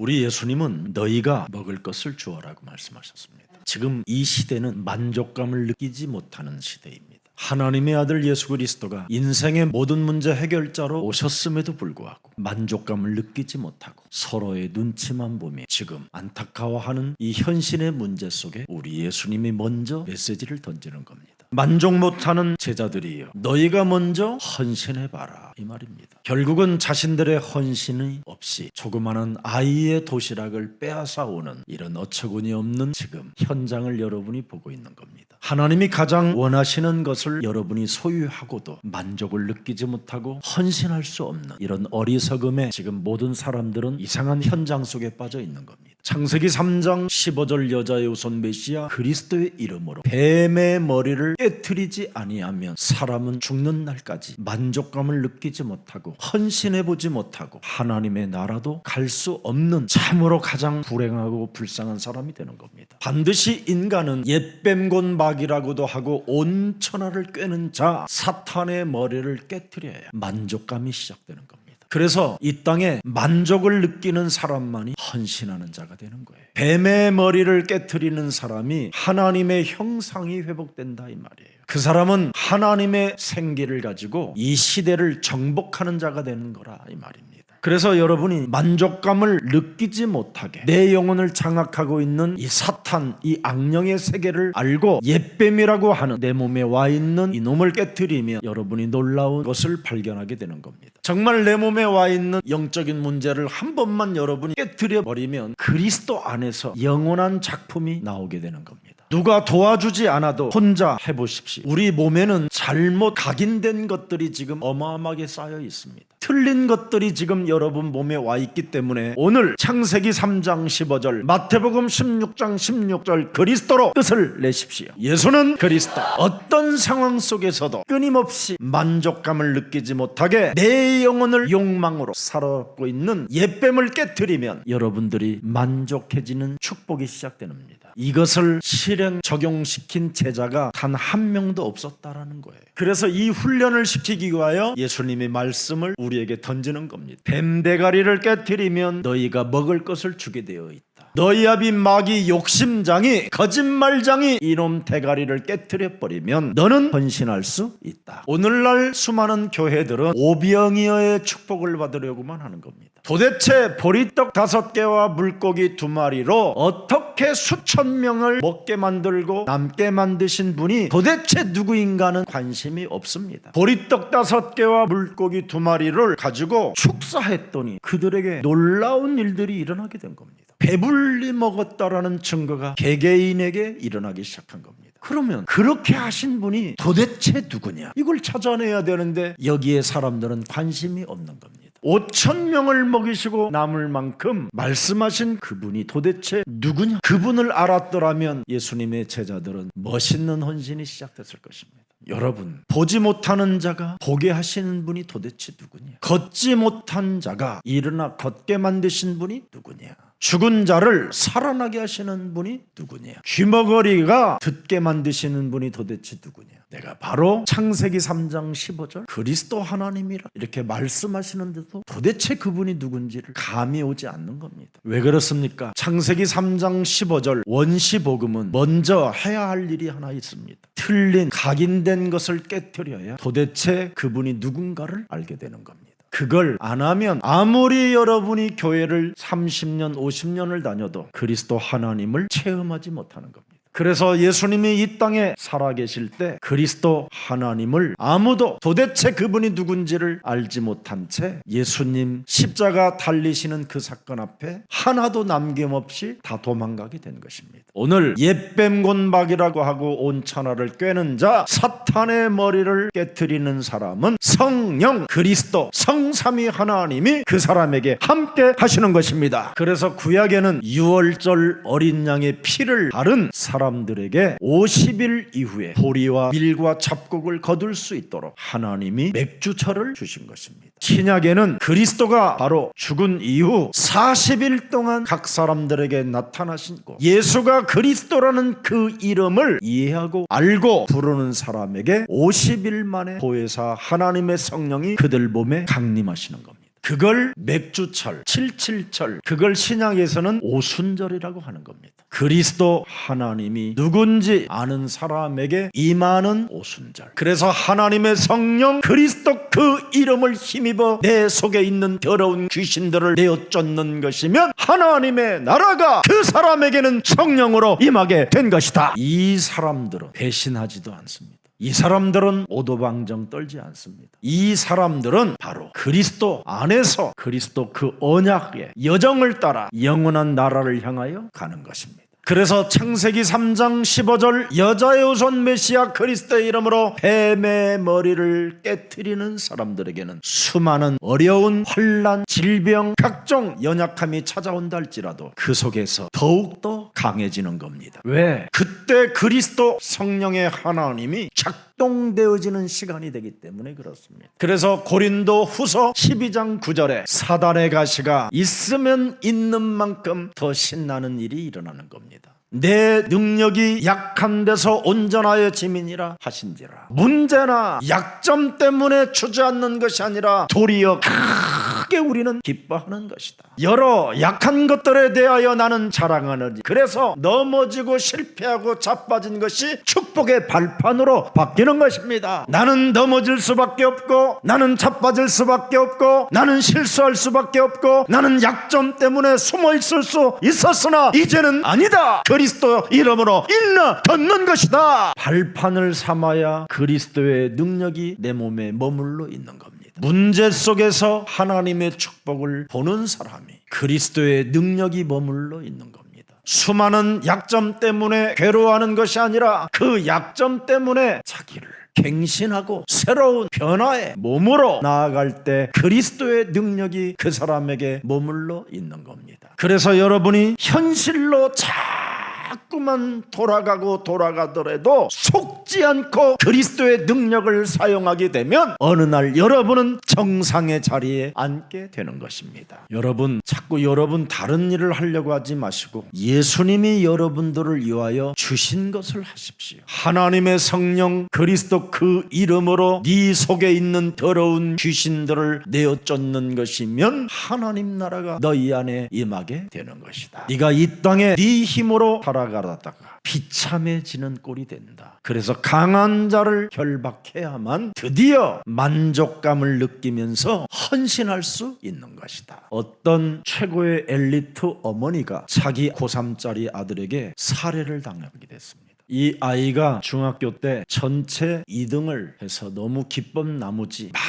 우리 예수님은 너희가 먹을 것을 주어라고 말씀하셨습니다. 지금 이 시대는 만족감을 느끼지 못하는 시대입니다. 하나님의 아들 예수 그리스도가 인생의 모든 문제 해결자로 오셨음에도 불구하고 만족감을 느끼지 못하고 서로의 눈치만 보며 지금 안타까워하는 이 현실의 문제 속에 우리 예수님이 먼저 메시지를 던지는 겁니다. 만족 못하는 제자들이여, 너희가 먼저 헌신해봐라, 이 말입니다. 결국은 자신들의 헌신이 없이 조그마한 아이의 도시락을 빼앗아 오는 이런 어처구니 없는 지금 현장을 여러분이 보고 있는 겁니다. 하나님이 가장 원하시는 것을 여러분이 소유하고도 만족을 느끼지 못하고 헌신할 수 없는 이런 어리석음에 지금 모든 사람들은 이상한 현장 속에 빠져 있는 겁니다. 창세기 3장 15절 여자의 후손 메시아 그리스도의 이름으로 뱀의 머리를 깨트리지 아니하면 사람은 죽는 날까지 만족감을 느끼지 못하고 헌신해보지 못하고 하나님의 나라도 갈 수 없는 참으로 가장 불행하고 불쌍한 사람이 되는 겁니다. 반드시 인간은 옛뱀곤 마귀라고도 하고 온 천하를 꿰는 자 사탄의 머리를 깨트려야 만족감이 시작되는 겁니다. 그래서 이 땅에 만족을 느끼는 사람만이 헌신하는 자가 되는 거예요. 뱀의 머리를 깨트리는 사람이 하나님의 형상이 회복된다, 이 말이에요. 그 사람은 하나님의 생기를 가지고 이 시대를 정복하는 자가 되는 거라, 이 말입니다. 그래서 여러분이 만족감을 느끼지 못하게 내 영혼을 장악하고 있는 이 사탄, 이 악령의 세계를 알고 옛뱀이라고 하는 내 몸에 와 있는 이 놈을 깨트리면 여러분이 놀라운 것을 발견하게 되는 겁니다. 정말 내 몸에 와 있는 영적인 문제를 한 번만 여러분이 깨트려 버리면 그리스도 안에서 영원한 작품이 나오게 되는 겁니다. 누가 도와주지 않아도 혼자 해보십시오. 우리 몸에는 잘못 각인된 것들이 지금 어마어마하게 쌓여 있습니다. 틀린 것들이 지금 여러분 몸에 와 있기 때문에 오늘 창세기 3장 15절, 마태복음 16장 16절 그리스도로 뜻을 내십시오. 예수는 그리스도. 어떤 상황 속에서도 끊임없이 만족감을 느끼지 못하게 내 영혼을 욕망으로 살아가고 있는 옛뱀을 깨트리면 여러분들이 만족해지는 축복이 시작됩니다. 이것을 실행 적용시킨 제자가 단 한 명도 없었다라는 거예요. 그래서 이 훈련을 시키기 위하여 예수님의 말씀을 우리에게 던지는 겁니다. 뱀 대가리를 깨트리면 너희가 먹을 것을 주게 되어 있다. 너희 아비 마귀 욕심장이 거짓말장이 이놈 대가리를 깨트려 버리면 너는 헌신할 수 있다. 오늘날 수많은 교회들은 오병이어의 축복을 받으려고만 하는 겁니다. 도대체 보리떡 5개와 물고기 2마리로 어떻게 수천 명을 먹게 만들고 남게 만드신 분이 도대체 누구인가는 관심이 없습니다. 보리떡 5개와 물고기 2마리를 가지고 축사했더니 그들에게 놀라운 일들이 일어나게 된 겁니다. 배불리 먹었다라는 증거가 개개인에게 일어나기 시작한 겁니다. 그러면 그렇게 하신 분이 도대체 누구냐? 이걸 찾아내야 되는데 여기에 사람들은 관심이 없는 겁니다. 5,000명을 먹이시고 남을 만큼 말씀하신 그분이 도대체 누구냐? 그분을 알았더라면 예수님의 제자들은 멋있는 헌신이 시작됐을 것입니다. 여러분, 보지 못하는 자가 보게 하시는 분이 도대체 누구냐? 걷지 못한 자가 일어나 걷게 만드신 분이 누구냐? 죽은 자를 살아나게 하시는 분이 누구냐? 귀머거리가 듣게 만드시는 분이 도대체 누구냐? 내가 바로 창세기 3장 15절 그리스도 하나님이라 이렇게 말씀하시는데도 도대체 그분이 누군지를 감이 오지 않는 겁니다. 왜 그렇습니까? 창세기 3장 15절 원시복음은 먼저 해야 할 일이 하나 있습니다. 틀린 각인된 것을 깨트려야 도대체 그분이 누군가를 알게 되는 겁니다. 그걸 안 하면 아무리 여러분이 교회를 30년, 50년을 다녀도 그리스도 하나님을 체험하지 못하는 겁니다. 그래서 예수님이 이 땅에 살아계실 때 그리스도 하나님을 아무도 도대체 그분이 누군지를 알지 못한 채 예수님 십자가 달리시는 그 사건 앞에 하나도 남김없이 다 도망가게 된 것입니다. 오늘 옛뱀곤박이라고 하고 온 천하를 꿰는 자 사탄의 머리를 깨트리는 사람은 성령 그리스도 성삼위 하나님이 그 사람에게 함께 하시는 것입니다. 그래서 구약에는 유월절 어린 양의 피를 바른 사람들에게 50일 이후에 보리와 밀과 잡곡을 거둘 수 있도록 하나님이 맥주철을 주신 것입니다. 신약에는 그리스도가 바로 죽은 이후 40일 동안 각 사람들에게 나타나시고 예수가 그리스도라는 그 이름을 이해하고 알고 부르는 사람에게 50일 만에 보혜사 하나님의 성령이 그들 몸에 강림하시는 겁니다. 그걸 맥주철, 칠칠철, 그걸 신약에서는 오순절이라고 하는 겁니다. 그리스도 하나님이 누군지 아는 사람에게 임하는 오순절. 그래서 하나님의 성령 그리스도 그 이름을 힘입어 내 속에 있는 더러운 귀신들을 내어 쫓는 것이면 하나님의 나라가 그 사람에게는 성령으로 임하게 된 것이다. 이 사람들은 배신하지도 않습니다. 이 사람들은 오도방정 떨지 않습니다. 이 사람들은 바로 그리스도 안에서 그리스도 그 언약의 여정을 따라 영원한 나라를 향하여 가는 것입니다. 그래서 창세기 3장 15절 여자의 후손 메시아 그리스도의 이름으로 뱀의 머리를 깨트리는 사람들에게는 수많은 어려운 환난, 질병, 각종 연약함이 찾아온다 할지라도 그 속에서 더욱더 강해지는 겁니다. 왜? 그때 그리스도 성령의 하나님이 작동되어지는 시간이 되기 때문에 그렇습니다. 그래서 고린도 후서 12장 9절에 사단의 가시가 있으면 있는 만큼 더 신나는 일이 일어나는 겁니다. 내 능력이 약한 데서 온전하여 지민이라 하신지라. 문제나 약점 때문에 주저앉는 것이 아니라 도리어 크게 우리는 기뻐하는 것이다. 여러 약한 것들에 대하여 나는 자랑하느니 그래서 넘어지고 실패하고 자빠진 것이 축복의 발판으로 바뀌는 것입니다. 나는 넘어질 수밖에 없고 나는 자빠질 수밖에 없고 나는 실수할 수밖에 없고 나는 약점 때문에 숨어 있을 수 있었으나 이제는 아니다. 그리스도 이름으로 일러 걷는 것이다. 발판을 삼아야 그리스도의 능력이 내 몸에 머물러 있는 겁니다. 문제 속에서 하나님의 축복을 보는 사람이 그리스도의 능력이 머물러 있는 겁니다. 수많은 약점 때문에 괴로워하는 것이 아니라 그 약점 때문에 자기를 갱신하고 새로운 변화의 몸으로 나아갈 때 그리스도의 능력이 그 사람에게 머물러 있는 겁니다. 그래서 여러분이 현실로 자꾸만 돌아가더라도 속지 않고 그리스도의 능력을 사용하게 되면 어느 날 여러분은 정상의 자리에 앉게 되는 것입니다. 여러분 자꾸 여러분 다른 일을 하려고 하지 마시고 예수님이 여러분들을 위하여 주신 것을 하십시오. 하나님의 성령 그리스도 그 이름으로 네 속에 있는 더러운 귀신들을 내어 쫓는 것이면 하나님 나라가 너희 안에 임하게 되는 것이다. 네가 이 땅에 네 힘으로 살아가다가 비참해지는 꼴이 된다. 그래서 강한 자를 결박해야만 드디어 만족감을 느끼면서 헌신할 수 있는 것이다. 어떤 최고의 엘리트 어머니가 자기 고3짜리 아들에게 살해를 당하게 됐습니다. 이 아이가 중학교 때 전체 2등을 해서 너무 기쁨 나머지 막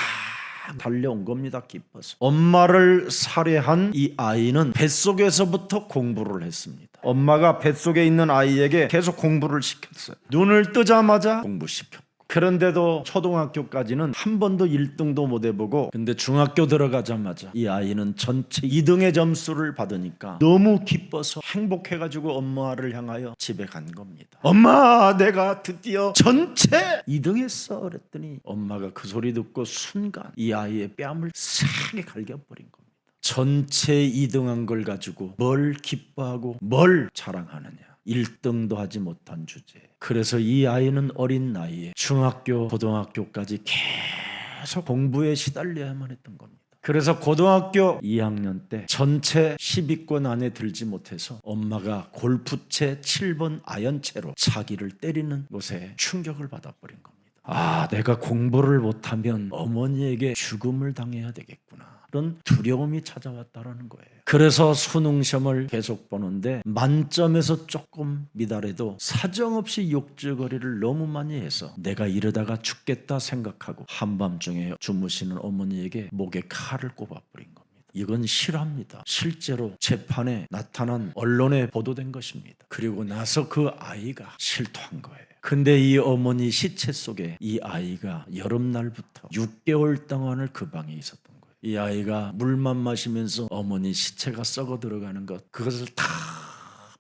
달려온 겁니다. 기뻐서. 엄마를 살해한 이 아이는 뱃속에서부터 공부를 했습니다. 엄마가 뱃속에 있는 아이에게 계속 공부를 시켰어요. 눈을 뜨자마자 공부시켰고. 그런데도 초등학교까지는 한 번도 1등도 못 해보고 근데 중학교 들어가자마자 이 아이는 전체 2등의 점수를 받으니까 너무 기뻐서 행복해가지고 엄마를 향하여 집에 간 겁니다. 엄마 내가 드디어 전체 2등 했어 그랬더니 엄마가 그 소리 듣고 순간 이 아이의 뺨을 세게 갈겨버린 겁니다. 전체 2등한 걸 가지고 뭘 기뻐하고 뭘 자랑하느냐. 1등도 하지 못한 주제. 그래서 이 아이는 어린 나이에 중학교, 고등학교까지 계속 공부에 시달려야만 했던 겁니다. 그래서 고등학교 2학년 때 전체 10위권 안에 들지 못해서 엄마가 골프채 7번 아연채로 자기를 때리는 것에 충격을 받아버린 겁니다. 아, 내가 공부를 못하면 어머니에게 죽음을 당해야 되겠구나. 그런 두려움이 찾아왔다는 거예요. 그래서 수능시험을 계속 보는데 만점에서 조금 미달해도 사정없이 욕주거리를 너무 많이 해서 내가 이러다가 죽겠다 생각하고 한밤중에 주무시는 어머니에게 목에 칼을 꼽아버린 겁니다. 이건 실화입니다. 실제로 재판에 나타난 언론에 보도된 것입니다. 그리고 나서 그 아이가 실토한 거예요. 근데 이 어머니 시체 속에 이 아이가 여름날부터 6개월 동안을 그 방에 있었던 거예요. 이 아이가 물만 마시면서 어머니 시체가 썩어 들어가는 것 그것을 다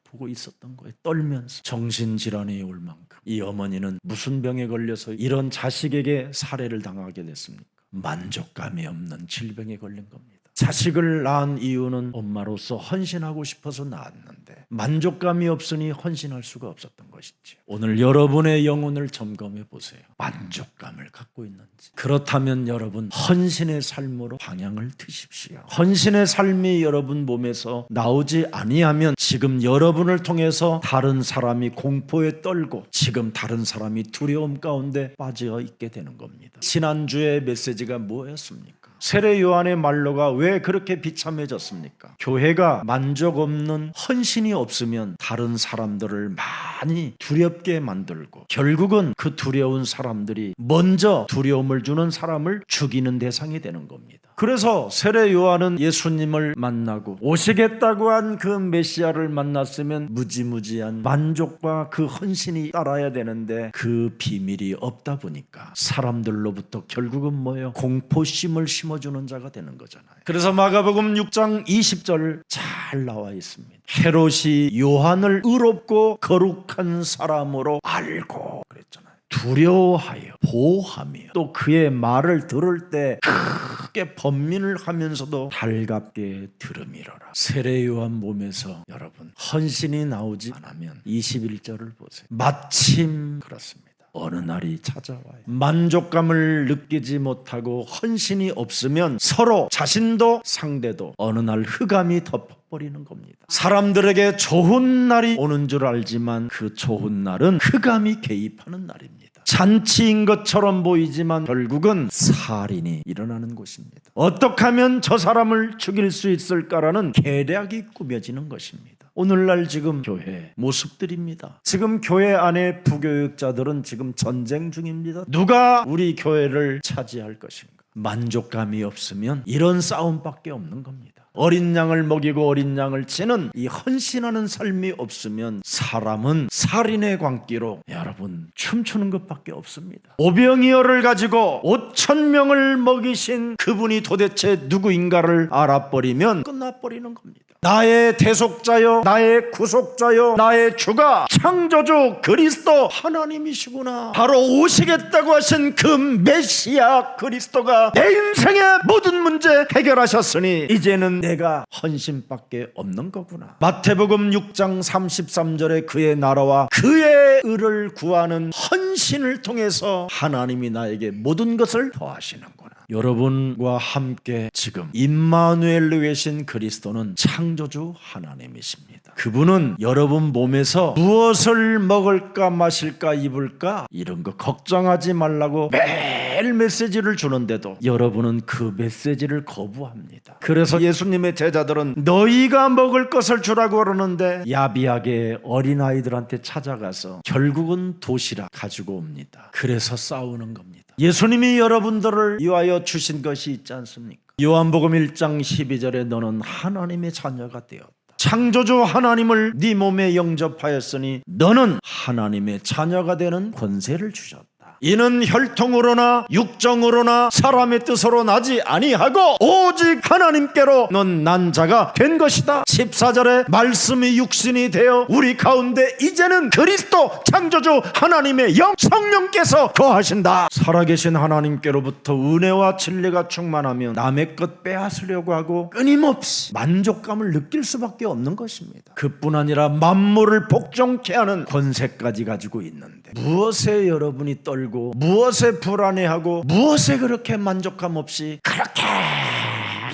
보고 있었던 거예요. 떨면서 정신질환이 올 만큼. 이 어머니는 무슨 병에 걸려서 이런 자식에게 살해를 당하게 됐습니까? 만족감이 없는 질병에 걸린 겁니다. 자식을 낳은 이유는 엄마로서 헌신하고 싶어서 낳았는데 만족감이 없으니 헌신할 수가 없었던 것이죠. 오늘 여러분의 영혼을 점검해 보세요. 만족감을 갖고 있는지. 그렇다면 여러분 헌신의 삶으로 방향을 트십시오. 헌신의 삶이 여러분 몸에서 나오지 아니하면 지금 여러분을 통해서 다른 사람이 공포에 떨고 지금 다른 사람이 두려움 가운데 빠져 있게 되는 겁니다. 지난주의 메시지가 뭐였습니까? 세례 요한의 말로가 왜 그렇게 비참해졌습니까? 교회가 만족 없는 헌신이 없으면 다른 사람들을 많이 두렵게 만들고 결국은 그 두려운 사람들이 먼저 두려움을 주는 사람을 죽이는 대상이 되는 겁니다. 그래서 세례 요한은 예수님을 만나고 오시겠다고 한 그 메시아를 만났으면 무지무지한 만족과 그 헌신이 따라야 되는데 그 비밀이 없다 보니까 사람들로부터 결국은 뭐예요? 공포심을 심어주는 자가 되는 거잖아요. 그래서 마가복음 6장 20절 잘 나와 있습니다. 헤롯이 요한을 의롭고 거룩한 사람으로 알고 그랬잖아요. 두려워하여 보호하며 또 그의 말을 들을 때 크게 번민을 하면서도 달갑게 들음이러라. 세례 요한 몸에서 여러분 헌신이 나오지 않으면 21절을 보세요. 마침 그렇습니다. 어느 날이 찾아와요. 만족감을 느끼지 못하고 헌신이 없으면 서로 자신도 상대도 어느 날 흑암이 덮어버리는 겁니다. 사람들에게 좋은 날이 오는 줄 알지만 그 좋은 날은 흑암이 개입하는 날입니다. 잔치인 것처럼 보이지만 결국은 살인이 일어나는 곳입니다. 어떻게 하면 저 사람을 죽일 수 있을까라는 계략이 꾸며지는 것입니다. 오늘날 지금 교회 모습들입니다. 지금 교회 안에 부교육자들은 지금 전쟁 중입니다. 누가 우리 교회를 차지할 것인가? 만족감이 없으면 이런 싸움밖에 없는 겁니다. 어린 양을 먹이고 어린 양을 치는 이 헌신하는 삶이 없으면 사람은 살인의 광기로 여러분 춤추는 것밖에 없습니다. 오병이어를 가지고 5,000명을 먹이신 그분이 도대체 누구인가를 알아버리면 끝나버리는 겁니다. 나의 대속자여 나의 구속자여 나의 주가 창조주 그리스도 하나님이시구나. 바로 오시겠다고 하신 그 메시아 그리스도가 내 인생의 모든 문제 해결하셨으니 이제는 내가 헌신밖에 없는 거구나. 마태복음 6장 33절에 그의 나라와 그의 의를 구하는 헌신을 통해서 하나님이 나에게 모든 것을 더하시는구나. 여러분과 함께 지금 임마누엘로 계신 그리스도는 창조주 하나님이십니다. 그분은 여러분 몸에서 무엇을 먹을까 마실까 입을까 이런 거 걱정하지 말라고 매일 메시지를 주는데도 여러분은 그 메시지를 거부합니다. 그래서 예수님의 제자들은 너희가 먹을 것을 주라고 그러는데 야비하게 어린아이들한테 찾아가서 결국은 도시락 가지고 옵니다. 그래서 싸우는 겁니다. 예수님이 여러분들을 위하여 주신 것이 있지 않습니까? 요한복음 1장 12절에 너는 하나님의 자녀가 되었다. 창조주 하나님을 네 몸에 영접하였으니 너는 하나님의 자녀가 되는 권세를 주셨다. 이는 혈통으로나 육정으로나 사람의 뜻으로 나지 아니하고 오직 하나님께로 넌 난 자가 된 것이다. 14절에 말씀이 육신이 되어 우리 가운데 이제는 그리스도 창조주 하나님의 영 성령께서 거하신다. 살아계신 하나님께로부터 은혜와 진리가 충만하면 남의 것 빼앗으려고 하고 끊임없이 만족감을 느낄 수밖에 없는 것입니다. 그뿐 아니라 만물을 복종케 하는 권세까지 가지고 있는데 무엇에 여러분이 떨고 무엇에 불안해하고 무엇에 그렇게 만족감 없이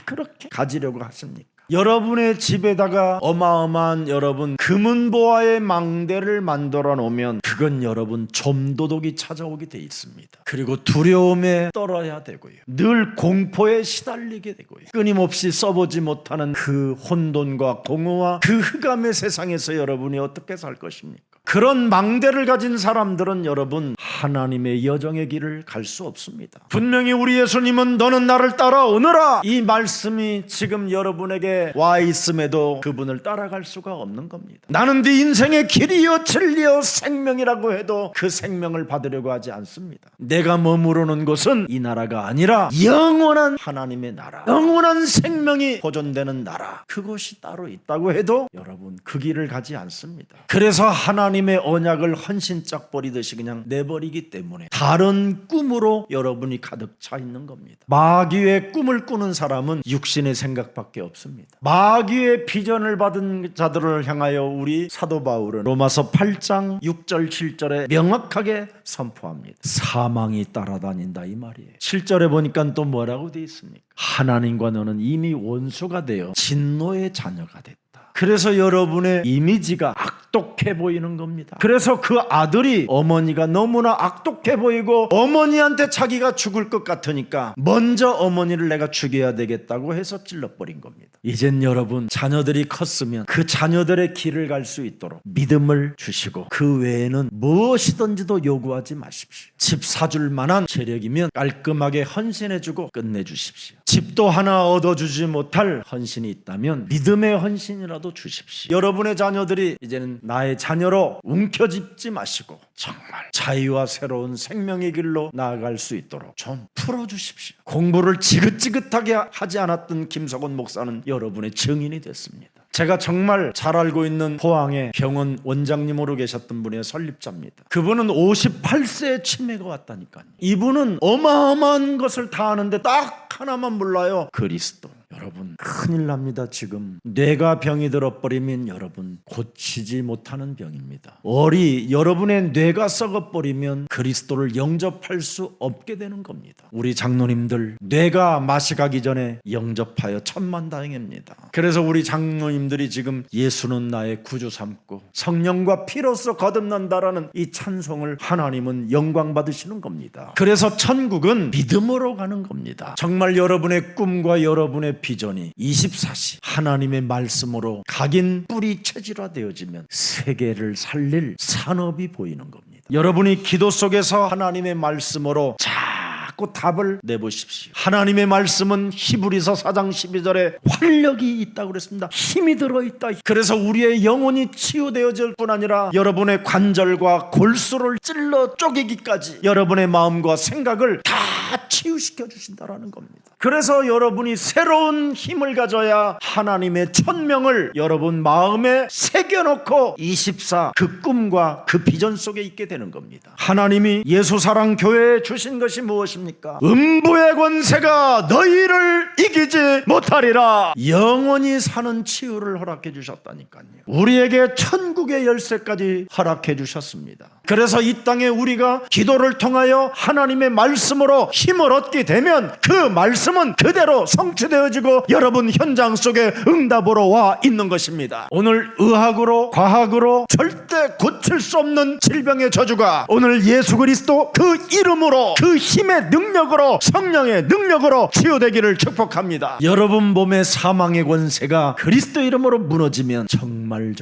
그렇게 가지려고 하십니까? 여러분의 집에다가 어마어마한 여러분 금은보화의 망대를 만들어 놓으면 그건 여러분 좀도둑이 찾아오게 돼 있습니다. 그리고 두려움에 떨어야 되고요. 늘 공포에 시달리게 되고요. 끊임없이 써보지 못하는 그 혼돈과 공허와 그 흑암의 세상에서 여러분이 어떻게 살 것입니까? 그런 망대를 가진 사람들은 여러분 하나님의 여정의 길을 갈 수 없습니다. 분명히 우리 예수님은 너는 나를 따라오너라 이 말씀이 지금 여러분에게 와 있음에도 그분을 따라갈 수가 없는 겁니다. 나는 네 인생의 길이요 진리요 생명이라고 해도 그 생명을 받으려고 하지 않습니다. 내가 머무르는 곳은 이 나라가 아니라 영원한 하나님의 나라, 영원한 생명이 보존되는 나라, 그것이 따로 있다고 해도 여러분 그 길을 가지 않습니다. 그래서 하나님의 하나님의 언약을 헌신짝 버리듯이 그냥 내버리기 때문에 다른 꿈으로 여러분이 가득 차 있는 겁니다. 마귀의 꿈을 꾸는 사람은 육신의 생각밖에 없습니다. 마귀의 비전을 받은 자들을 향하여 우리 사도 바울은 로마서 8장 6절 7절에 명확하게 선포합니다. 사망이 따라다닌다 이 말이에요. 7절에 보니까 또 뭐라고 되어 있습니까? 하나님과 너는 이미 원수가 되어 진노의 자녀가 됐다. 그래서 여러분의 이미지가 악독해 보이는 겁니다. 그래서 그 아들이 어머니가 너무나 악독해 보이고 어머니한테 자기가 죽을 것 같으니까 먼저 어머니를 내가 죽여야 되겠다고 해서 찔러버린 겁니다. 이젠 여러분 자녀들이 컸으면 그 자녀들의 길을 갈 수 있도록 믿음을 주시고 그 외에는 무엇이든지도 요구하지 마십시오. 집 사줄 만한 재력이면 깔끔하게 헌신해주고 끝내주십시오. 집도 하나 얻어주지 못할 헌신이 있다면 믿음의 헌신이라도 주십시오. 여러분의 자녀들이 이제는 나의 자녀로 움켜쥐지 마시고 정말 자유와 새로운 생명의 길로 나아갈 수 있도록 좀 풀어주십시오. 공부를 지긋지긋하게 하지 않았던 김석원 목사는 여러분의 증인이 됐습니다. 제가 정말 잘 알고 있는 포항의 병원 원장님으로 계셨던 분의 설립자입니다. 그분은 58세에 치매가 왔다니까요. 이분은 어마어마한 것을 다 아는데 딱 하나만 몰라요. 그리스도. 여러분 큰일 납니다. 지금 뇌가 병이 들어버리면 여러분 고치지 못하는 병입니다. 여러분의 뇌가 썩어버리면 그리스도를 영접할 수 없게 되는 겁니다. 우리 장로님들 뇌가 맛이 가기 전에 영접하여 천만다행입니다. 그래서 우리 장로님들이 지금 예수는 나의 구주 삼고 성령과 피로써 거듭난다라는 이 찬송을 하나님은 영광 받으시는 겁니다. 그래서 천국은 믿음으로 가는 겁니다. 정말 여러분의 꿈과 여러분의 비전이 24시 하나님의 말씀으로 각인 뿌리 체질화되어지면 세계를 살릴 산업이 보이는 겁니다. 여러분이 기도 속에서 하나님의 말씀으로 자꾸 답을 내보십시오. 하나님의 말씀은 히브리서 4장 12절에 활력이 있다고 그랬습니다. 힘이 들어있다. 그래서 우리의 영혼이 치유되어질 뿐 아니라 여러분의 관절과 골수를 찔러 쪼개기까지 여러분의 마음과 생각을 다 치유시켜 주신다라는 겁니다. 그래서 여러분이 새로운 힘을 가져야 하나님의 천명을 여러분 마음에 새겨놓고 24 그 꿈과 그 비전 속에 있게 되는 겁니다. 하나님이 예수사랑교회에 주신 것이 무엇입니까? 음부의 권세가 너희를 이기지 못하리라. 영원히 사는 치유를 허락해 주셨다니까요. 우리에게 천국의 열쇠까지 허락해 주셨습니다. 그래서 이 땅에 우리가 기도를 통하여 하나님의 말씀으로 힘을 얻게 되면 그 말씀은 그대로 성취되어지고 여러분 현장 속에 응답으로 와 있는 것입니다. 오늘 의학으로 과학으로 절대 고칠 수 없는 질병의 저주가 오늘 예수 그리스도 그 이름으로 그 힘의 능력으로 성령의 능력으로 치유되기를 축복합니다. 여러분 몸의 사망의 권세가 그리스도 이름으로 무너지면 정말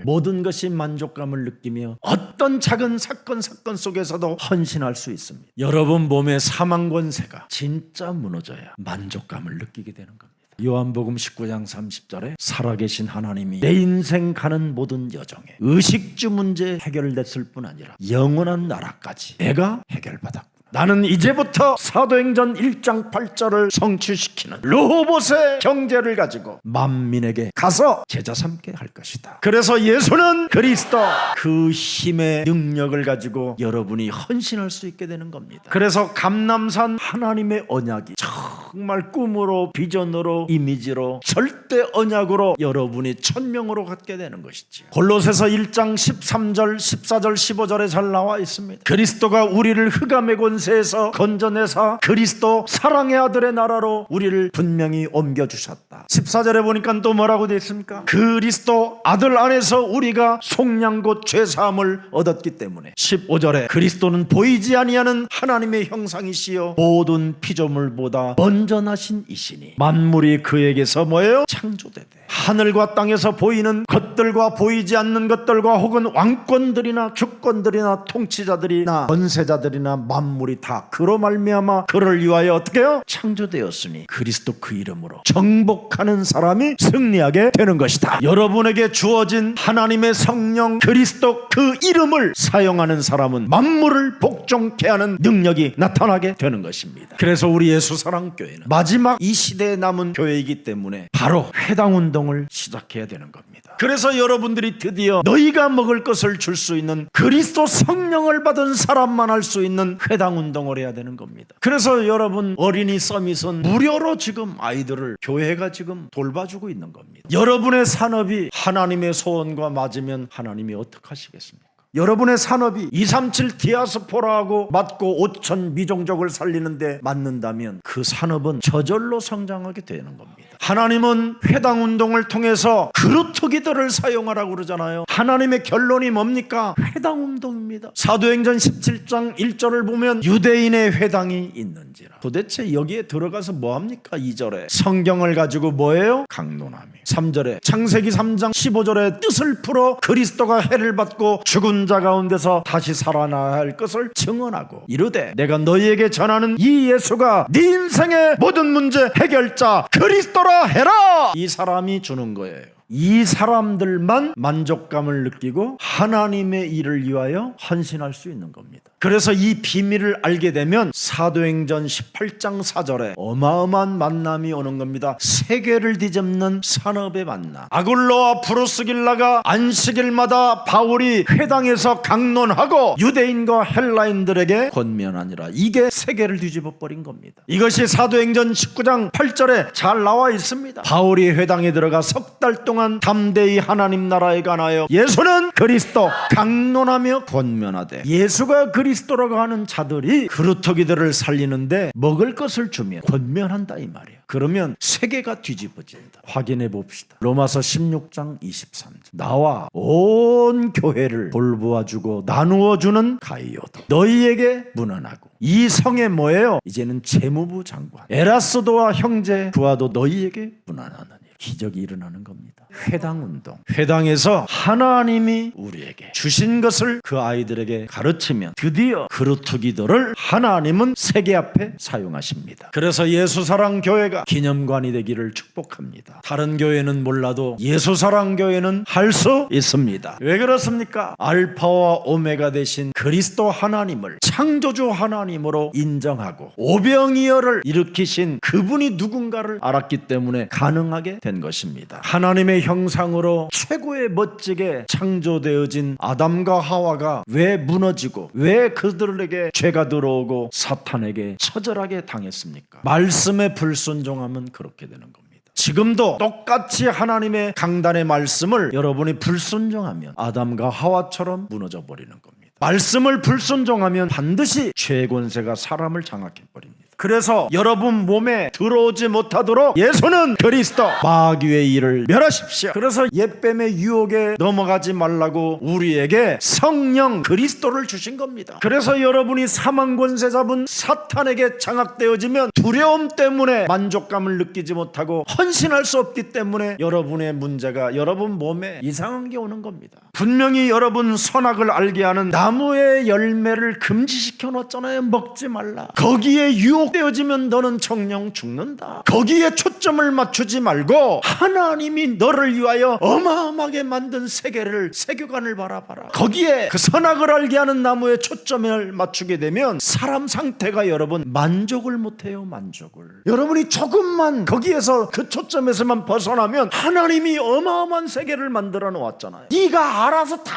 모든 것이 만족감을 느끼며 어떤 작은 사건 속에서도 헌신할 수 있습니다. 여러분 몸의 사망 권세가 진짜 무너져야 만족감을 느끼게 되는 겁니다. 요한복음 19장 30절에 살아계신 하나님이 내 인생 가는 모든 여정에 의식주 문제 해결됐을 뿐 아니라 영원한 나라까지 내가 해결받았고 나는 이제부터 사도행전 1장 8절을 성취시키는 르호봇의 경제를 가지고 만민에게 가서 제자 삼게 할 것이다. 그래서 예수는 그리스도 그 힘의 능력을 가지고 여러분이 헌신할 수 있게 되는 겁니다. 그래서 감람산 하나님의 언약이 정말 꿈으로 비전으로 이미지로 절대 언약으로 여러분이 천명으로 갖게 되는 것이지요. 골로새서 1장 13절 14절 15절에 잘 나와 있습니다. 그리스도가 우리를 흑암의 권세에서 건져내사 그리스도 사랑의 아들의 나라로 우리를 분명히 옮겨주셨다. 14절에 보니까 또 뭐라고 되어 있습니까? 그리스도 아들 안에서 우리가 속량 곧 죄사함을 얻었기 때문에 15절에 그리스도는 보이지 아니하는 하나님의 형상이시여 모든 피조물보다 먼저 나신 이시니 만물이 그에게서 뭐예요? 창조되되 하늘과 땅에서 보이는 것들과 보이지 않는 것들과 혹은 왕권들이나 주권들이나 통치자들이나 권세자들이나 만물이 만물이 다 그로 말미암아 그를 위하여 어떻게 해요? 창조되었으니 그리스도 그 이름으로 정복하는 사람이 승리하게 되는 것이다. 여러분에게 주어진 하나님의 성령 그리스도 그 이름을 사용하는 사람은 만물을 복종케 하는 능력이 나타나게 되는 것입니다. 그래서 우리 예수사랑교회는 마지막 이 시대에 남은 교회이기 때문에 바로 회당운동을 시작해야 되는 겁니다. 그래서 여러분들이 드디어 너희가 먹을 것을 줄 수 있는 그리스도 성령을 받은 사람만 할 수 있는 회당운동을 해야 되는 겁니다. 그래서 여러분 어린이 서밋은 무료로 지금 아이들을 교회가 지금 돌봐주고 있는 겁니다. 여러분의 산업이 하나님의 소원과 맞으면 하나님이 어떻게 하시겠습니까? 여러분의 산업이 237 디아스포라하고 맞고 5천 미종족을 살리는데 맞는다면 그 산업은 저절로 성장하게 되는 겁니다. 하나님은 회당운동을 통해서 그루터기들을 사용하라고 그러잖아요. 하나님의 결론이 뭡니까? 회당운동입니다. 사도행전 17장 1절을 보면 유대인의 회당이 있는지라. 도대체 여기에 들어가서 뭐합니까? 2절에 성경을 가지고 뭐예요? 강론하며. 3절에 창세기 3장 15절에 뜻을 풀어 그리스도가 해를 받고 죽은 자 가운데서 다시 살아나야 할 것을 증언하고 이르되 내가 너희에게 전하는 이 예수가 네 인생의 모든 문제 해결자 그리스도라 해라. 이 사람이 주는 거예요. 이 사람들만 만족감을 느끼고 하나님의 일을 위하여 헌신할 수 있는 겁니다. 그래서 이 비밀을 알게 되면 사도행전 18장 4절에 어마어마한 만남이 오는 겁니다. 세계를 뒤집는 산업의 만남. 아굴로와 프로스길라가 안식일마다 바울이 회당에서 강론하고 유대인과 헬라인들에게 권면하니라. 이게 세계를 뒤집어 버린 겁니다. 이것이 사도행전 19장 8절에 잘 나와 있습니다. 바울이 회당에 들어가 석 달 동안 담대히 하나님 나라에 관하여 예수는 그리스도 강론하며 권면하되 예수가 그리스도라고 하는 자들이 그루터기들을 살리는데 먹을 것을 주면 권면한다 이 말이에요. 그러면 세계가 뒤집어진다. 확인해 봅시다. 로마서 16장 23절 나와 온 교회를 돌보아주고 나누어주는 가이오도 너희에게 문안하고 이 성에 뭐예요? 이제는 재무부 장관 에라스도와 형제 부하도 너희에게 문안하느니 기적이 일어나는 겁니다. 회당운동. 회당에서 하나님이 우리에게 주신 것을 그 아이들에게 가르치면 드디어 그루터기들을 하나님은 세계 앞에 사용하십니다. 그래서 예수사랑교회가 기념관이 되기를 축복합니다. 다른 교회는 몰라도 예수사랑교회는 할 수 있습니다. 왜 그렇습니까? 알파와 오메가 되신 그리스도 하나님을 창조주 하나님으로 인정하고 오병이어를 일으키신 그분이 누군가를 알았기 때문에 가능하게 된 것입니다. 하나님의 형상으로 최고의 멋지게 창조되어진 아담과 하와가 왜 무너지고 왜 그들에게 죄가 들어오고 사탄에게 처절하게 당했습니까? 말씀에 불순종하면 그렇게 되는 겁니다. 지금도 똑같이 하나님의 강단의 말씀을 여러분이 불순종하면 아담과 하와처럼 무너져 버리는 겁니다. 말씀을 불순종하면 반드시 죄의 권세가 사람을 장악해 버립니다. 그래서 여러분 몸에 들어오지 못하도록 예수는 그리스도 마귀의 일을 멸하십시오. 그래서 옛뱀의 유혹에 넘어가지 말라고 우리에게 성령 그리스도를 주신 겁니다. 그래서 여러분이 사망 권세 잡은 사탄에게 장악되어지면 두려움 때문에 만족감을 느끼지 못하고 헌신할 수 없기 때문에 여러분의 문제가 여러분 몸에 이상한 게 오는 겁니다. 분명히 여러분 선악을 알게 하는 나무의 열매를 금지시켜 놨잖아요. 먹지 말라. 거기에 유혹되어지면 너는 정령 죽는다. 거기에 초점을 맞추지 말고 하나님이 너를 위하여 어마어마하게 만든 세계관을 바라봐라. 거기에 그 선악을 알게 하는 나무에 초점을 맞추게 되면 사람 상태가 여러분 만족을 못해요. 만족을. 여러분이 조금만 거기에서 그 초점에서만 벗어나면 하나님이 어마어마한 세계를 만들어 놓았잖아요. 네가 알아서 다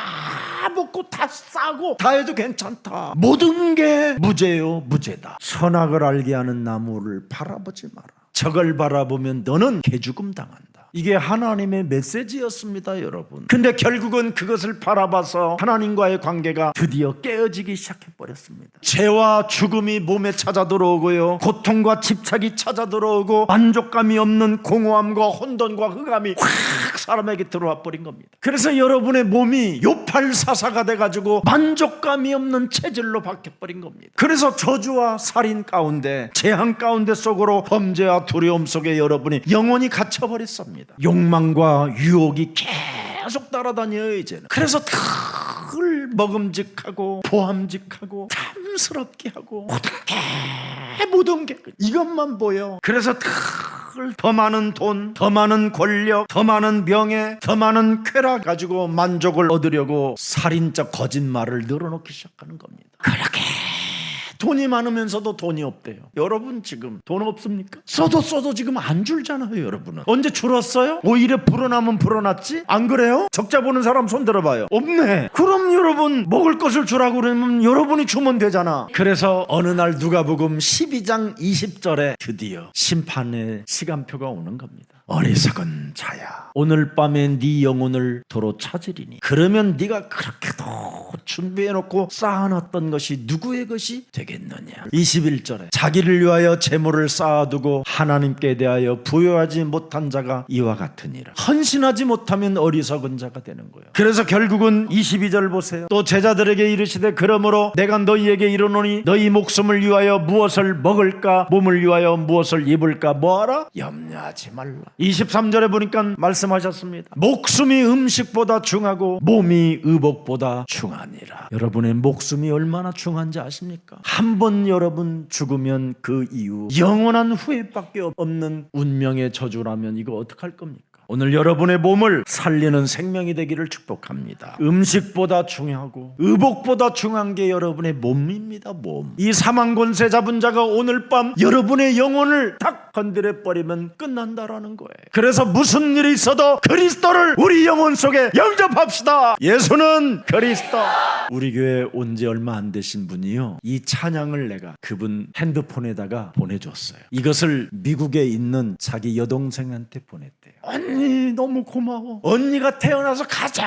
먹고 다 싸고 다 해도 괜찮다. 모든 게 무죄요 무죄다. 선악을 알게 하는 나무를 바라보지 마라. 저걸 바라보면 너는 개죽음 당한다. 이게 하나님의 메시지였습니다, 여러분. 근데 결국은 그것을 바라봐서 하나님과의 관계가 드디어 깨어지기 시작해버렸습니다. 죄와 죽음이 몸에 찾아 들어오고요, 고통과 집착이 찾아 들어오고 만족감이 없는 공허함과 혼돈과 흑암이 확 사람에게 들어와 버린 겁니다. 그래서 여러분의 몸이 요팔사사가 돼가지고 만족감이 없는 체질로 바뀌어버린 겁니다. 그래서 저주와 살인 가운데 재앙 가운데 속으로 범죄와 두려움 속에 여러분이 영원히 갇혀버렸습니다. 욕망과 유혹이 계속 따라다녀요 이제는. 그래서 늘 먹음직하고 보함직하고 참 탐스럽게 하고 모든 게 이것만 보여. 그래서 더 많은 돈, 더 많은 권력, 더 많은 명예, 더 많은 쾌락 가지고 만족을 얻으려고 살인적 거짓말을 늘어놓기 시작하는 겁니다. 그렇게 돈이 많으면서도 돈이 없대요. 여러분 지금 돈 없습니까? 써도 지금 안 줄잖아요. 여러분은 언제 줄었어요? 오히려 불어나면 불어났지? 안 그래요? 적자 보는 사람 손 들어봐요. 없네. 그럼 여러분 먹을 것을 주라고 그러면 여러분이 주면 되잖아. 그래서 어느 날 누가복음 12장 20절에 드디어 심판의 시간표가 오는 겁니다. 어리석은 자야, 오늘 밤에 네 영혼을 도로 찾으리니 그러면 네가 그렇게도 준비해놓고 쌓아놨던 것이 누구의 것이 되겠느냐. 21절에 자기를 위하여 재물을 쌓아두고 하나님께 대하여 부여하지 못한 자가 이와 같으니라. 헌신하지 못하면 어리석은 자가 되는 거예요. 그래서 결국은 22절 보세요. 또 제자들에게 이르시되 그러므로 내가 너희에게 이르노니 너희 목숨을 위하여 무엇을 먹을까, 몸을 위하여 무엇을 입을까 뭐하라? 염려하지 말라. 23절에 보니까 말씀하셨습니다. 목숨이 음식보다 중하고 몸이 의복보다 중하니라. 여러분의 목숨이 얼마나 중한지 아십니까? 한번 여러분 죽으면 그 이후 영원한 후회밖에 없는 운명의 저주라면 이거 어떡할 겁니까? 오늘 여러분의 몸을 살리는 생명이 되기를 축복합니다. 음식보다 중요하고 의복보다 중요한 게 여러분의 몸입니다. 몸. 이 사망 권세 잡은 자가 오늘 밤 여러분의 영혼을 딱 건드려 버리면 끝난다라는 거예요. 그래서 무슨 일이 있어도 그리스도를 우리 영혼 속에 영접합시다. 예수는 그리스도. 우리 교회 온 지 얼마 안 되신 분이요, 이 찬양을 내가 그분 핸드폰에다가 보내줬어요. 이것을 미국에 있는 자기 여동생한테 보냈대요. 언니 너무 고마워. 언니가 태어나서 가장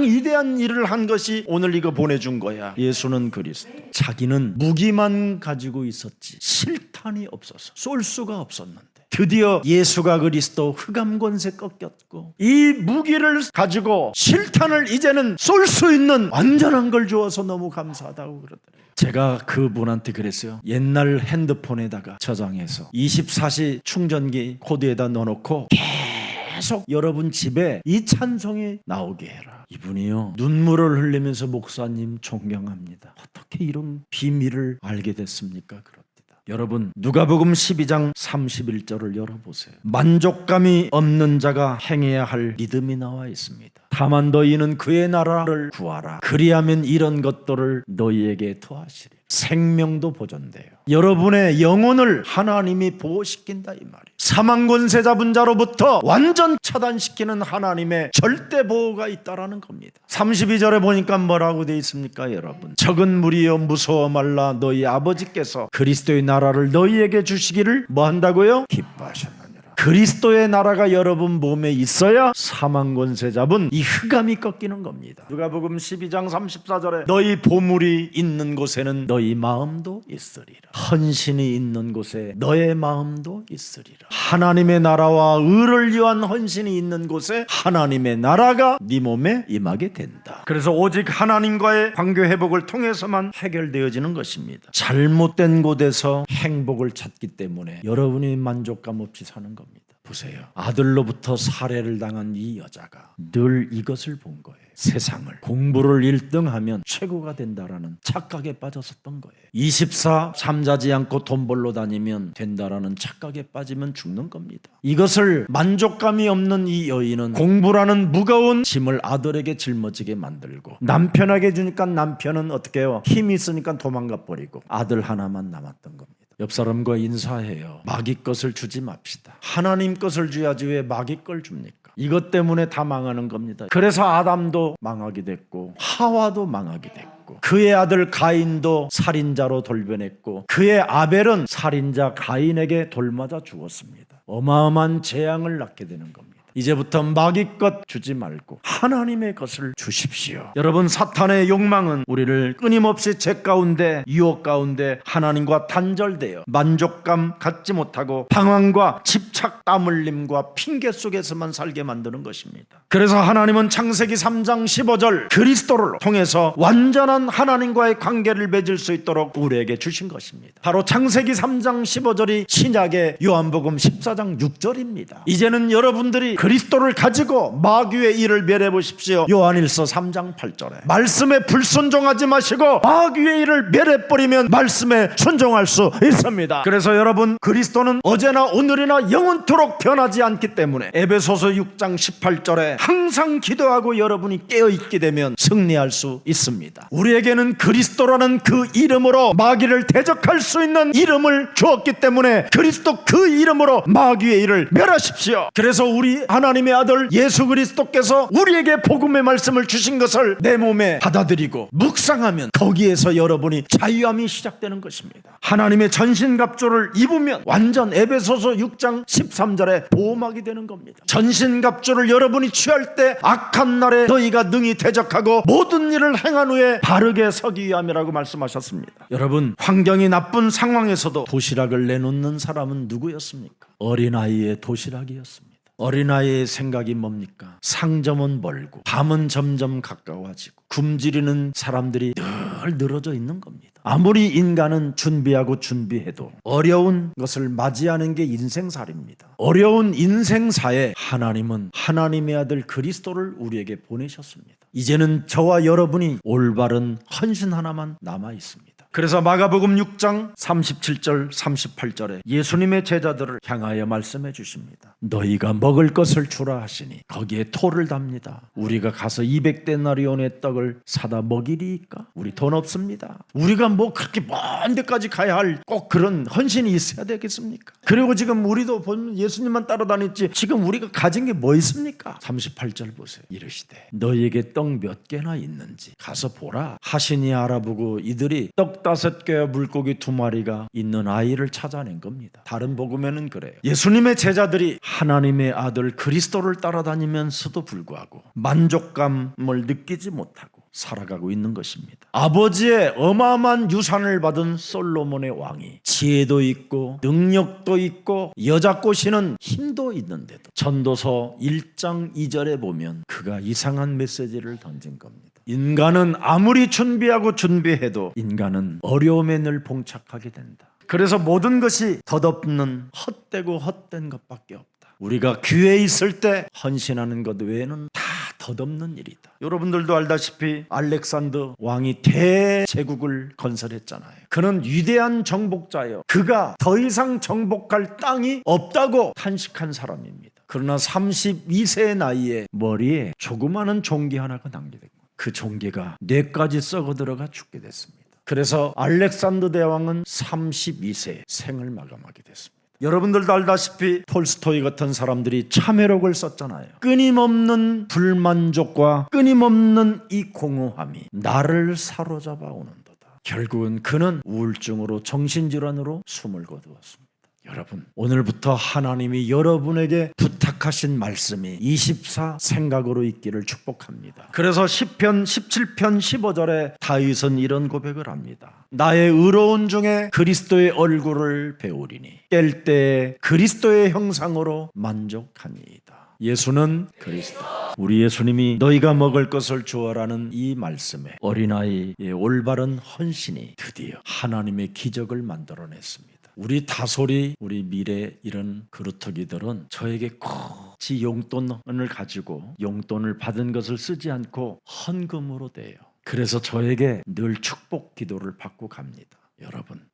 위대한 일을 한 것이 오늘 이거 보내준 거야. 예수는 그리스도. 자기는 무기만 가지고 있었지 실탄이 없어서 쏠 수가 없었는데 드디어 예수가 그리스도, 흑암 권세 꺾였고 이 무기를 가지고 실탄을 이제는 쏠 수 있는 완전한 걸 주어서 너무 감사하다고 그러더래요. 제가 그분한테 그랬어요. 옛날 핸드폰에다가 저장해서 24시 충전기 코드에다 넣어놓고 계속 여러분 집에 이 찬송이 나오게 해라. 이분이요, 눈물을 흘리면서 목사님 존경합니다. 어떻게 이런 비밀을 알게 됐습니까? 그럽니다. 여러분 누가복음 12장 31절을 열어보세요. 만족감이 없는 자가 행해야 할 믿음이 나와 있습니다. 다만 너희는 그의 나라를 구하라. 그리하면 이런 것들을 너희에게 더하시리. 생명도 보존돼요. 여러분의 영혼을 하나님이 보호시킨다 이 말이에요. 사망 권세 잡은 자로부터 완전 차단시키는 하나님의 절대 보호가 있다라는 겁니다. 32절에 보니까 뭐라고 되어 있습니까? 여러분 적은 무리여 무서워 말라. 너희 아버지께서 그리스도의 나라를 너희에게 주시기를 뭐 한다고요? 기뻐하셨느니라. 그리스도의 나라가 여러분 몸에 있어야 사망 권세 잡은 이 흑암이 꺾이는 겁니다. 누가복음 12장 34절에 너희 보물이 있는 곳에는 너희 마음도 있으리라. 헌신이 있는 곳에 너의 마음도 있으리라. 하나님의 나라와 의를 위한 헌신이 있는 곳에 하나님의 나라가 네 몸에 임하게 된다. 그래서 오직 하나님과의 관계 회복을 통해서만 해결되어지는 것입니다. 잘못된 곳에서 행복을 찾기 때문에 여러분이 만족감 없이 사는 겁니다. 보세요. 아들로부터 살해를 당한 이 여자가 늘 이것을 본 거예요. 세상을 공부를 1등하면 최고가 된다라는 착각에 빠졌었던 거예요. 24 잠자지 않고 돈 벌러 다니면 된다라는 착각에 빠지면 죽는 겁니다. 이것을 만족감이 없는 이 여인은 공부라는 무거운 짐을 아들에게 짊어지게 만들고 남편에게 주니까 남편은 어떻게 해요? 힘이 있으니까 도망가 버리고 아들 하나만 남았던 겁니다. 옆 사람과 인사해요. 마귀 것을 주지 맙시다. 하나님 것을 줘야지 왜 마귀 걸 줍니까? 이것 때문에 다 망하는 겁니다. 그래서 아담도 망하게 됐고 하와도 망하게 됐고 그의 아들 가인도 살인자로 돌변했고 그의 아벨은 살인자 가인에게 돌맞아 죽었습니다. 어마어마한 재앙을 낳게 되는 겁니다. 이제부터 마귀 것 주지 말고 하나님의 것을 주십시오. 여러분 사탄의 욕망은 우리를 끊임없이 죄 가운데 유혹 가운데 하나님과 단절되어 만족감 갖지 못하고 방황과 집착 땀 흘림과 핑계 속에서만 살게 만드는 것입니다. 그래서 하나님은 창세기 3장 15절 그리스도를 통해서 완전한 하나님과의 관계를 맺을 수 있도록 우리에게 주신 것입니다. 바로 창세기 3장 15절이 신약의 요한복음 14장 6절입니다. 이제는 여러분들이 그리스도를 가지고 마귀의 일을 멸해 보십시오. 요한일서 3장 8절에 말씀에 불순종하지 마시고 마귀의 일을 멸해 버리면 말씀에 순종할 수 있습니다. 그래서 여러분, 그리스도는 어제나 오늘이나 영원토록 변하지 않기 때문에 에베소서 6장 18절에 항상 기도하고 여러분이 깨어있게 되면 승리할 수 있습니다. 우리에게는 그리스도라는 그 이름으로 마귀를 대적할 수 있는 이름을 주었기 때문에 그리스도 그 이름으로 마귀의 일을 멸하십시오. 그래서 우리 하나님의 아들 예수 그리스도께서 우리에게 복음의 말씀을 주신 것을 내 몸에 받아들이고 묵상하면 거기에서 여러분이 자유함이 시작되는 것입니다. 하나님의 전신갑주를 입으면 완전 에베소서 6장 13절에 보호막이 되는 겁니다. 전신갑주를 여러분이 취할 때 악한 날에 너희가 능히 대적하고 모든 일을 행한 후에 바르게 서기 위함이라고 말씀하셨습니다. 여러분, 환경이 나쁜 상황에서도 도시락을 내놓는 사람은 누구였습니까? 어린아이의 도시락이었습니다. 어린아이의 생각이 뭡니까? 상점은 멀고 밤은 점점 가까워지고 굶주리는 사람들이 늘 늘어져 있는 겁니다. 아무리 인간은 준비해도 어려운 것을 맞이하는 게 인생살입니다. 어려운 인생사에 하나님은 하나님의 아들 그리스도를 우리에게 보내셨습니다. 이제는 저와 여러분이 올바른 헌신 하나만 남아 있습니다. 그래서 마가복음 6장 37절 38절에 예수님의 제자들을 향하여 말씀해 주십니다. 너희가 먹을 것을 주라 하시니 거기에 토를 답니다. 우리가 가서 200데나리온의 떡을 사다 먹이리까? 우리 돈 없습니다. 우리가 뭐 그렇게 먼 데까지 가야 할 꼭 그런 헌신이 있어야 되겠습니까? 그리고 지금 우리도 보면 예수님만 따라다녔지 지금 우리가 가진 게 뭐 있습니까? 38절 보세요. 이르시되 너희에게 떡 몇 개나 있는지 가서 보라 하시니 알아보고 이들이 떡 5개와 물고기 2마리가 있는 아이를 찾아낸 겁니다. 다른 복음에는 그래요. 예수님의 제자들이 하나님의 아들 그리스도를 따라다니면서도 불구하고 만족감을 느끼지 못하고 살아가고 있는 것입니다. 아버지의 어마어마한 유산을 받은 솔로몬의 왕이 지혜도 있고 능력도 있고 여자 꼬시는 힘도 있는데도 전도서 1장 2절에 보면 그가 이상한 메시지를 던진 겁니다. 인간은 아무리 준비해도 인간은 어려움에 늘 봉착하게 된다. 그래서 모든 것이 덧없는 헛되고 헛된 것밖에 없다. 우리가 기회에 있을 때 헌신하는 것 외에는 다 덧없는 일이다. 여러분들도 알다시피 알렉산더 왕이 대제국을 건설했잖아요. 그는 위대한 정복자예요. 그가 더 이상 정복할 땅이 없다고 탄식한 사람입니다. 그러나 32세의 나이에 머리에 조그마한 종기 하나가 남겨졌고 그 종기가 뇌까지 썩어 들어가 죽게 됐습니다. 그래서 알렉산더 대왕은 32세에 생을 마감하게 됐습니다. 여러분들도 알다시피 톨스토이 같은 사람들이 참회록을 썼잖아요. 끊임없는 불만족과 끊임없는 이 공허함이 나를 사로잡아 오는도다. 결국은 그는 우울증으로 정신질환으로 숨을 거두었습니다. 여러분, 오늘부터 하나님이 여러분에게 부탁하신 말씀이 24 생각으로 있기를 축복합니다. 그래서 시편 17편 15절에 다윗은 이런 고백을 합니다. 나의 의로운 중에 그리스도의 얼굴을 배우리니 깰 때에 그리스도의 형상으로 만족하니이다. 예수는 그리스도. 우리 예수님이 너희가 먹을 것을 주어라는 이 말씀에 어린아이의 올바른 헌신이 드디어 하나님의 기적을 만들어냈습니다. 우리 다솔이 우리 미래 이런 그루터기들은 저에게 굳이 용돈을 가지고 용돈을 받은 것을 쓰지 않고 헌금으로 돼요. 그래서 저에게 늘 축복 기도를 받고 갑니다.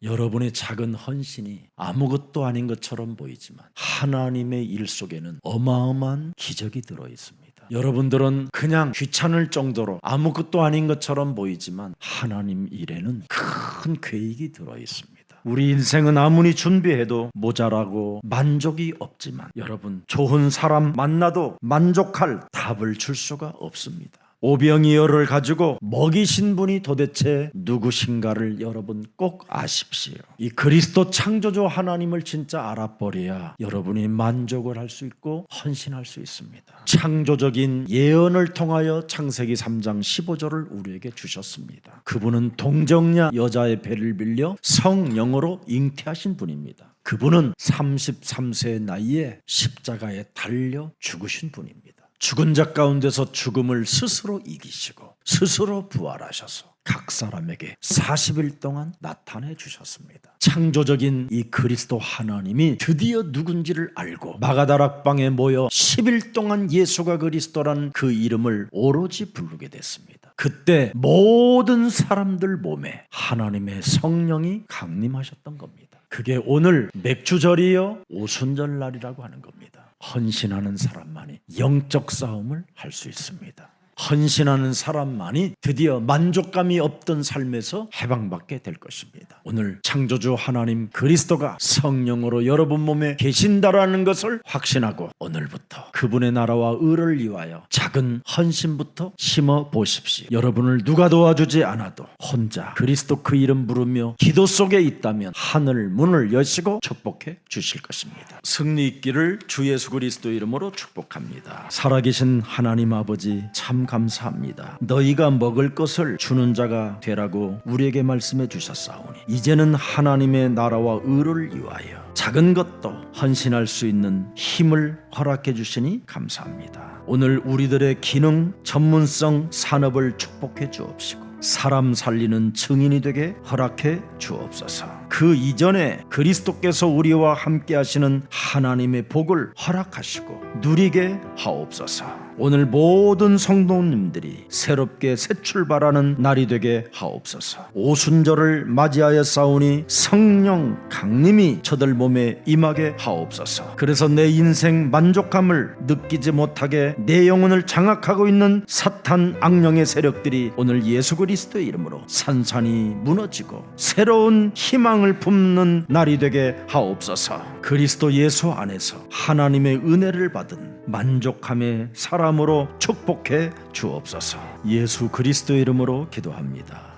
여러분의 작은 헌신이 아무것도 아닌 것처럼 보이지만 하나님의 일 속에는 어마어마한 기적이 들어있습니다. 여러분들은 그냥 귀찮을 정도로 아무것도 아닌 것처럼 보이지만 하나님 일에는 큰 계획이 들어있습니다. 우리 인생은 아무리 준비해도 모자라고 만족이 없지만 여러분, 좋은 사람 만나도 만족할 답을 줄 수가 없습니다. 오병이어를 가지고 먹이신 분이 도대체 누구신가를 여러분 꼭 아십시오. 이 그리스도 창조주 하나님을 진짜 알아버려야 여러분이 만족을 할 수 있고 헌신할 수 있습니다. 창조적인 예언을 통하여 창세기 3장 15절을 우리에게 주셨습니다. 그분은 동정녀 여자의 배를 빌려 성령으로 잉태하신 분입니다. 그분은 33세의 나이에 십자가에 달려 죽으신 분입니다. 죽은 자 가운데서 죽음을 스스로 이기시고 스스로 부활하셔서 각 사람에게 40일 동안 나타내 주셨습니다. 창조적인 이 그리스도 하나님이 드디어 누군지를 알고 마가다락방에 모여 10일 동안 예수가 그리스도라는 그 이름을 오로지 부르게 됐습니다. 그때 모든 사람들 몸에 하나님의 성령이 강림하셨던 겁니다. 그게 오늘 맥주절이요 오순절날이라고 하는 겁니다. 헌신하는 사람만이 영적 싸움을 할 수 있습니다. 헌신하는 사람만이 드디어 만족감이 없던 삶에서 해방받게 될 것입니다. 오늘 창조주 하나님 그리스도가 성령으로 여러분 몸에 계신다라는 것을 확신하고 오늘부터 그분의 나라와 의를 위하여 작은 헌신부터 심어 보십시오. 여러분을 누가 도와주지 않아도 혼자 그리스도 그 이름 부르며 기도 속에 있다면 하늘 문을 여시고 축복해 주실 것입니다. 승리 있기를 주 예수 그리스도 이름으로 축복합니다. 살아계신 하나님 아버지 참 감사합니다. 너희가 먹을 것을 주는 자가 되라고 우리에게 말씀해 주셨사오니 이제는 하나님의 나라와 의를 위하여 작은 것도 헌신할 수 있는 힘을 허락해 주시니 감사합니다. 오늘 우리들의 기능, 전문성, 산업을 축복해 주옵시고 사람 살리는 증인이 되게 허락해 주옵소서. 그 이전에 그리스도께서 우리와 함께 하시는 하나님의 복을 허락하시고 누리게 하옵소서. 오늘 모든 성도님들이 새롭게 새 출발하는 날이 되게 하옵소서. 오순절을 맞이하여 싸우니 성령 강림이 저들 몸에 임하게 하옵소서. 그래서 내 인생 만족감을 느끼지 못하게 내 영혼을 장악하고 있는 사탄 악령의 세력들이 오늘 예수 그리스도의 이름으로 산산이 무너지고 새로운 희망을 품는 날이 되게 하옵소서. 그리스도 예수 안에서 하나님의 은혜를 받은 만족함의 사람으로 축복해 주옵소서. 예수 그리스도의 이름으로 기도합니다.